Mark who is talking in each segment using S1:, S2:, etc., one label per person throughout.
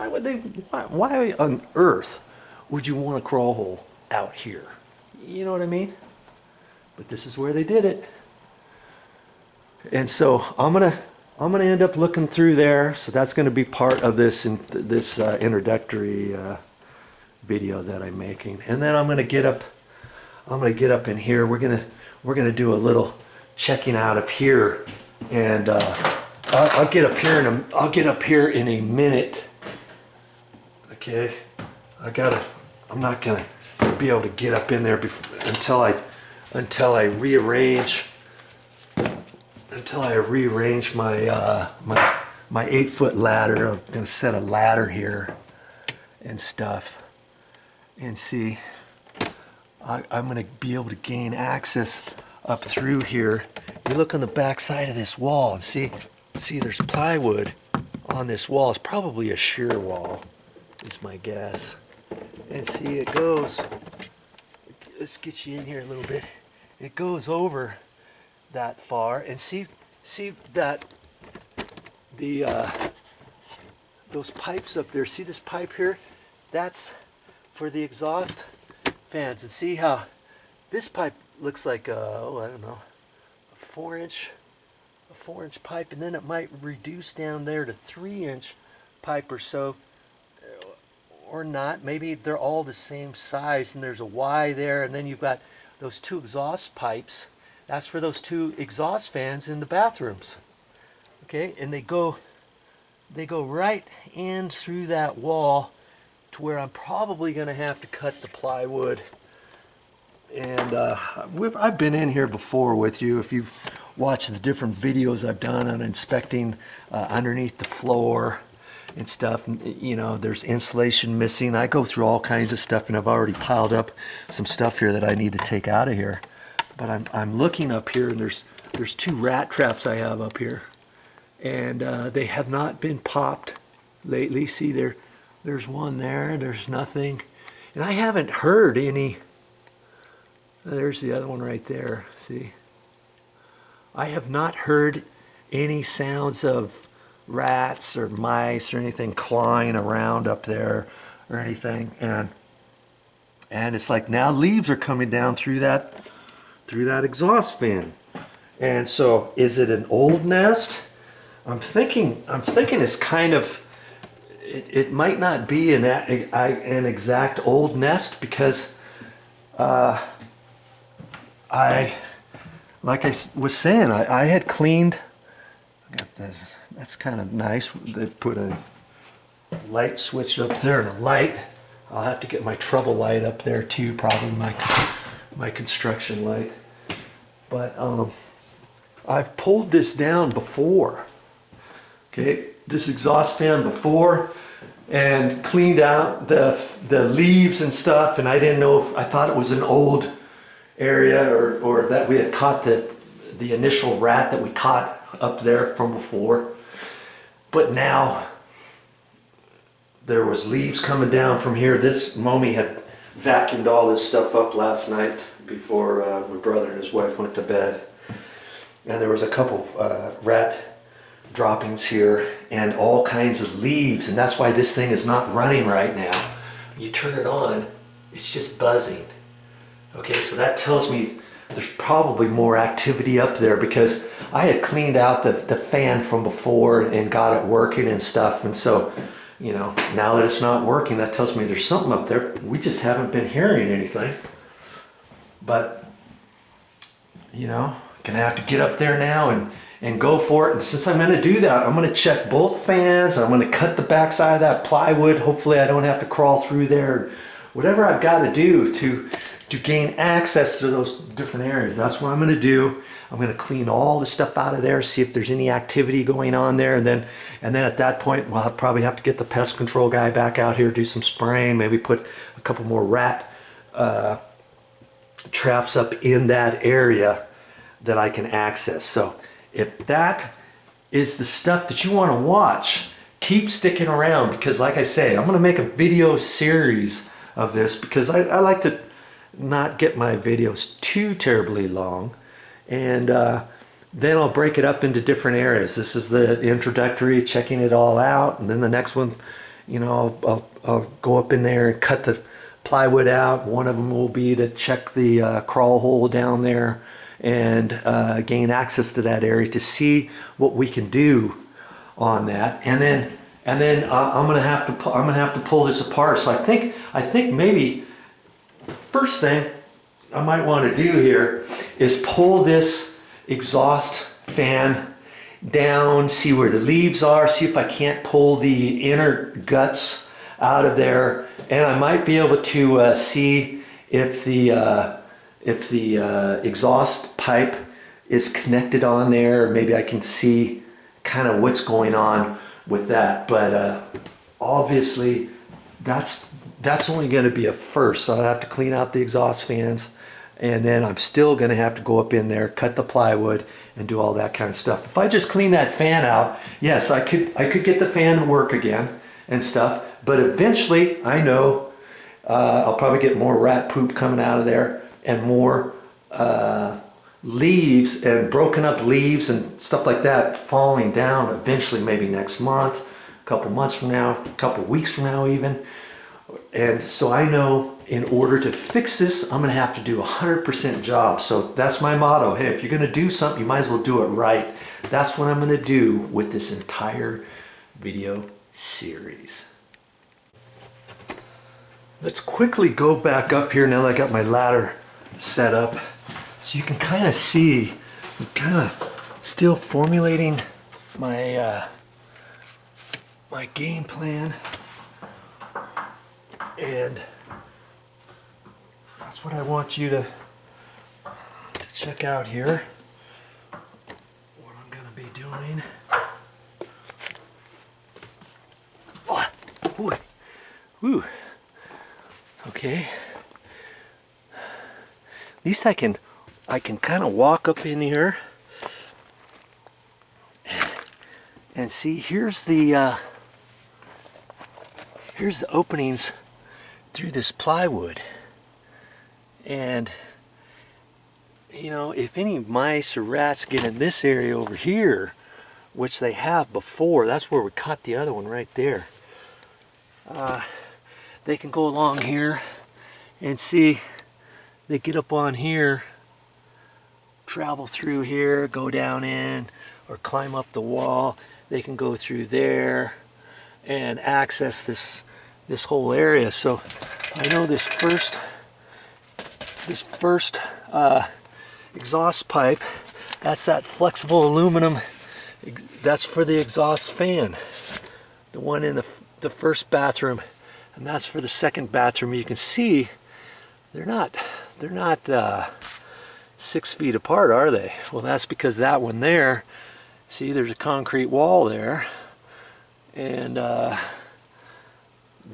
S1: why on earth would you want a crawl hole out here? You know what I mean? But this is where they did it. And so I'm gonna end up looking through there. So that's gonna be part of this introductory video that I'm making. And then I'm gonna get up in here. We're gonna do a little checking out of here, and I'll get up here in a minute. Okay, I'm not gonna be able to get up in there until I rearrange my my 8-foot ladder. I'm gonna set a ladder here and stuff, and see. I'm gonna be able to gain access up through here. You look on the back side of this wall and see there's plywood on this wall. It's probably a shear wall, is my guess. And see, it goes, let's get you in here a little bit. It goes over that far, and see that those pipes up there. See this pipe here? That's for the exhaust fans. And see how this pipe looks like I don't know, a 4-inch pipe, and then it might reduce down there to 3-inch pipe or so, or not. Maybe they're all the same size, and there's a Y there, and then you've got those 2 exhaust pipes. That's for those 2 exhaust fans in the bathrooms. Okay, and they go right in through that wall to where I'm probably going to have to cut the plywood. And I've been in here before with you. If you've watched the different videos I've done on inspecting underneath the floor and stuff, you know, there's insulation missing. I go through all kinds of stuff, and I've already piled up some stuff here that I need to take out of here. But I'm looking up here, and there's 2 rat traps I have up here, and they have not been popped lately. See, there's one there. There's nothing, and I haven't heard any. There's the other one right there. See, I have not heard any sounds of rats or mice or anything clawing around up there or anything. And it's like now leaves are coming down through that exhaust fan. And so, is it an old nest? I'm thinking it's kind of. It might not be an exact old nest, because like I was saying, I had cleaned. That's kind of nice. They put a light switch up there and a light. I'll have to get my trouble light up there too, probably my construction light. But I've pulled this down before. Okay, this exhaust fan before, and cleaned out the leaves and stuff, and I didn't know. I thought it was an old area, or that we had caught the initial rat that we caught up there from before. But now there was leaves coming down from here. This Mommy had vacuumed all this stuff up last night before my brother and his wife went to bed, and there was a couple rat droppings here and all kinds of leaves, and that's why this thing is not running right now. You turn it on, it's just buzzing. Okay, so that tells me there's probably more activity up there, because I had cleaned out the fan from before and got it working and stuff. And so, you know, now that it's not working, that tells me there's something up there. We just haven't been hearing anything. But, you know, gonna have to get up there now and go for it. And since I'm gonna do that, I'm gonna check both fans. I'm gonna cut the backside of that plywood. Hopefully I don't have to crawl through there. Whatever I've got to do to gain access to those different areas, that's what I'm going to do. I'm going to clean all the stuff out of there, see if there's any activity going on there, and then at that point, I'll probably have to get the pest control guy back out here, do some spraying, maybe put a couple more rat traps up in that area that I can access. So if that is the stuff that you want to watch, keep sticking around, because like I say, I'm going to make a video series of this, because I like to not get my videos too terribly long, and then I'll break it up into different areas. This is the introductory, checking it all out, and then the next one you know, I'll go up in there and cut the plywood out. One of them will be to check the crawl hole down there and gain access to that area to see what we can do on that. And then I'm gonna have to pull this apart. So I think maybe first thing I might want to do here is pull this exhaust fan down, see where the leaves are, see if I can't pull the inner guts out of there, and I might be able to see if the exhaust pipe is connected on there. Maybe I can see kind of what's going on with that. But obviously that's only going to be a first. So I have to clean out the exhaust fans, and then I'm still going to have to go up in there, cut the plywood, and do all that kind of stuff. If I just clean that fan out, yes, I could get the fan to work again and stuff. But eventually, I know I'll probably get more rat poop coming out of there, and more leaves and broken up leaves and stuff like that falling down eventually, maybe next month, a couple months from now, a couple weeks from now even. And so I know in order to fix this, I'm gonna have to do 100% job. So that's my motto. Hey, if you're gonna do something, you might as well do it right. That's what I'm gonna do with this entire video series. Let's quickly go back up here now that I got my ladder set up. So you can kind of see, I'm kind of still formulating my my game plan, and that's what I want you to check out here. What I'm going to be doing. Oh, boy. Woo. Okay. At least I can kind of walk up in here and see. Here's the openings through this plywood, and you know, if any mice or rats get in this area over here, which they have before, that's where we caught the other one right there. They can go along here and see. They get up on here, travel through here, go down in, or climb up the wall. They can go through there and access this whole area. So I know this first exhaust pipe, that's that flexible aluminum. That's for the exhaust fan, the one in the first bathroom, and that's for the second bathroom. You can see they're not 6 feet apart, are they? Well, that's because that one there, see, there's a concrete wall there, and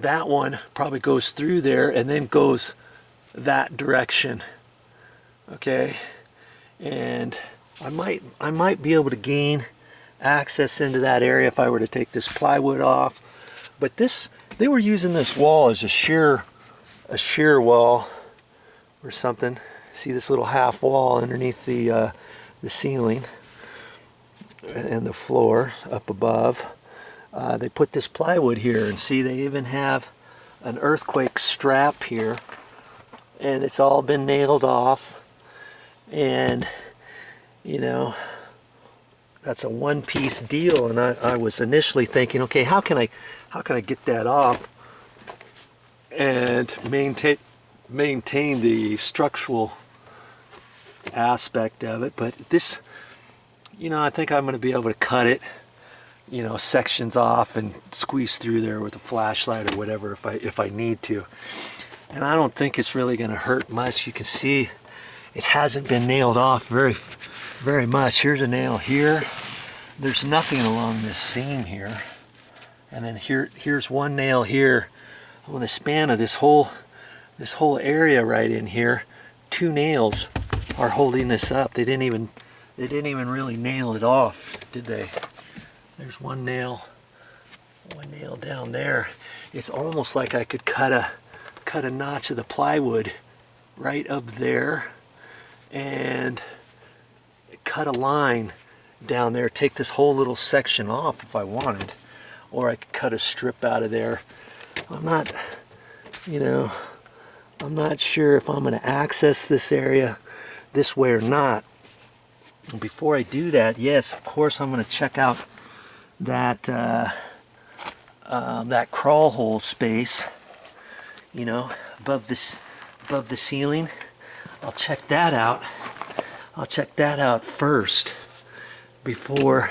S1: that one probably goes through there and then goes that direction. Okay, and I might be able to gain access into that area if I were to take this plywood off. But they were using this wall as a shear wall or something. See this little half wall underneath the ceiling and the floor up above. They put this plywood here, and see, they even have an earthquake strap here, and it's all been nailed off. And you know, that's a one-piece deal. And I was initially thinking, okay, how can I get that off and maintain the structural aspect of it? But this, you know, I think I'm going to be able to cut it, you know, sections off and squeeze through there with a flashlight or whatever if I need to. And I don't think it's really going to hurt much. You can see it hasn't been nailed off very much. Here's a nail here. There's nothing along this seam here. And then here's one nail here. On the span of this whole area right in here, 2 nails are holding this up. They didn't even really nail it off, did they? There's one nail down there. It's almost like I could cut a notch of the plywood right up there and cut a line down there, take this whole little section off if I wanted. or I could cut a strip out of there. I'm not, you know, I'm not sure if I'm going to access this area this way or not. And before I do that, yes, of course, I'm going to check out that that crawl hole space, you know, above the ceiling. I'll check that out. I'll check that out first before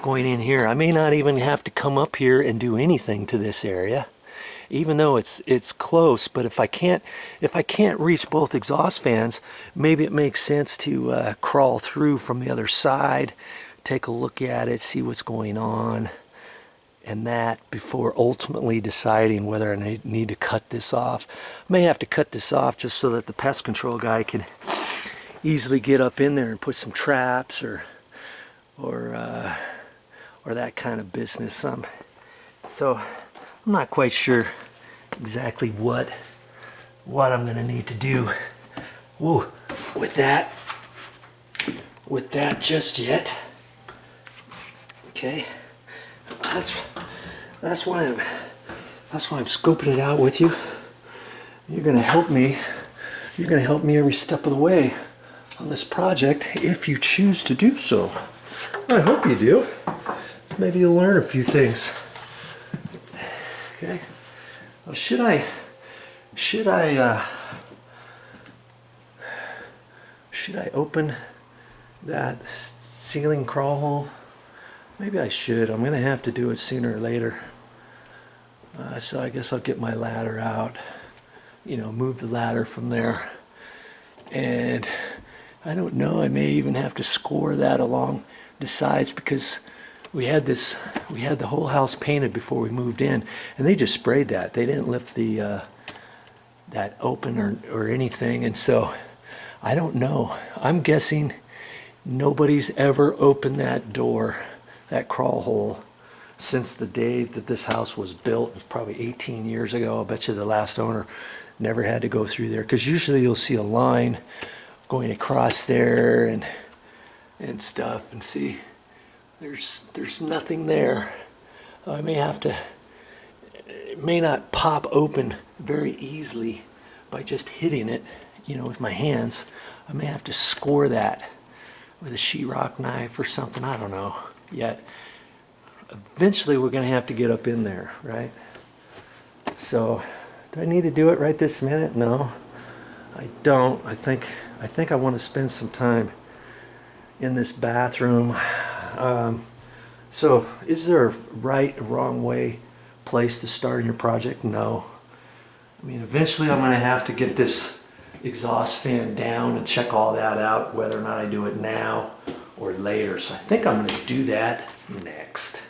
S1: going in here. I may not even have to come up here and do anything to this area, even though it's close. But if I can't reach both exhaust fans, maybe it makes sense to crawl through from the other side, take a look at it, see what's going on, and that before ultimately deciding whether I need to cut this off. I may have to cut this off just so that the pest control guy can easily get up in there and put some traps or that kind of business. So I'm not quite sure exactly what I'm going to need to do with that just yet. Okay, that's why I'm scoping it out with you. You're going to help me. You're going to help me every step of the way on this project if you choose to do so. I hope you do. So maybe you'll learn a few things. Okay. Well, should I open that ceiling crawl hole? Maybe I should. I'm going to have to do it sooner or later. So I guess I'll get my ladder out, you know, move the ladder from there. And I don't know, I may even have to score that along the sides, because we had the whole house painted before we moved in, and they just sprayed that. They didn't lift the that open or anything, and so I don't know. I'm guessing nobody's ever opened that door, that crawl hole, since the day that this house was built. It was probably 18 years ago. I bet you the last owner never had to go through there, because usually you'll see a line going across there and stuff, and see there's nothing there. I may have to, it may not pop open very easily by just hitting it, you know, with my hands. I may have to score that with a sheetrock knife or something. I don't know yet. Eventually we're going to have to get up in there, right? So do I need to do it right this minute? No, I don't. I think I want to spend some time in this bathroom. So is there a right or wrong place to start in your project? No. I mean, eventually I'm going to have to get this exhaust fan down and check all that out, whether or not I do it now or later. So I think I'm going to do that next.